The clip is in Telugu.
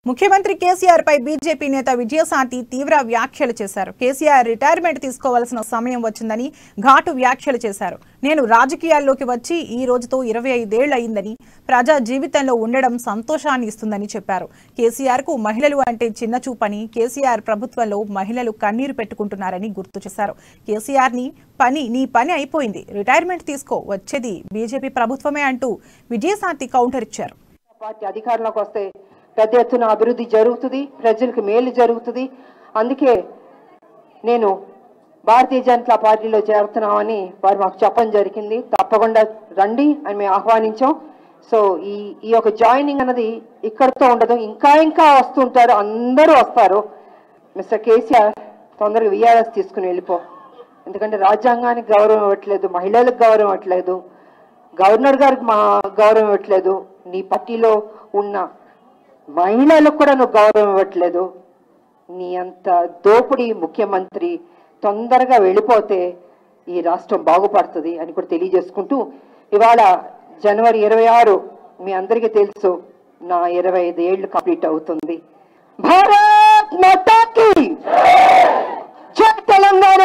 ముఖ్యమంత్రి కేసీఆర్ పై బీజేపీ నేత విజయశాంతి తీవ్ర వ్యాఖ్యలు చేశారు. కేసీఆర్ రిటైర్మెంట్ తీసుకోవాల్సిన సమయం వచ్చిందని ఘాటు వ్యాఖ్యలు చేశారు. నేను రాజకీయాల్లోకి వచ్చి ఈ రోజుతో 25 ఏళ్లు అయిందని, ప్రజా జీవితంలో ఉండడం సంతోషాన్ని ఇస్తుందని చెప్పారు. కేసీఆర్ కు మహిళలు అంటే చిన్నచూపని, కేసీఆర్ ప్రభుత్వంలో మహిళలు కన్నీరు పెట్టుకుంటున్నారని గుర్తు చేశారు. కేసీఆర్ నీ పని అయిపోయింది, రిటైర్మెంట్ తీసుకో, వచ్చేది బీజేపీ ప్రభుత్వమే అంటూ విజయశాంతి కౌంటర్ ఇచ్చారు. పార్టీ అధికారంలోకి వస్తే పెద్ద ఎత్తున అభివృద్ధి జరుగుతుంది, ప్రజలకు మేలు జరుగుతుంది. అందుకే నేను భారతీయ జనతా పార్టీలో చేరుతున్నామని వారు మాకు చెప్పడం జరిగింది. తప్పకుండా రండి అని మేము ఆహ్వానించాం. సో ఈ యొక్క జాయినింగ్ అన్నది ఇక్కడితో ఉండదు, ఇంకా వస్తుంటారు, అందరూ వస్తారు. మిస్టర్ కేసీఆర్ తొందరగా విఆర్ఎస్ తీసుకుని వెళ్ళిపో. ఎందుకంటే రాజ్యాంగానికి గౌరవం ఇవ్వట్లేదు, మహిళలకు గౌరవం ఇవ్వట్లేదు, గవర్నర్ గారికి మా గౌరవం ఇవ్వట్లేదు, నీ పార్టీలో ఉన్న మహిళలకు కూడా నువ్వు గౌరవం ఇవ్వట్లేదు. నీ అంత దోపిడీ ముఖ్యమంత్రి తొందరగా వెళ్ళిపోతే ఈ రాష్ట్రం బాగుపడుతుంది అని కూడా తెలియజేసుకుంటూ, ఇవాళ జనవరి 26 మీ అందరికీ తెలుసు నా 25 ఏళ్ళు కంప్లీట్ అవుతుంది. భారత్ మాతా కీ జై తెలంగాణ.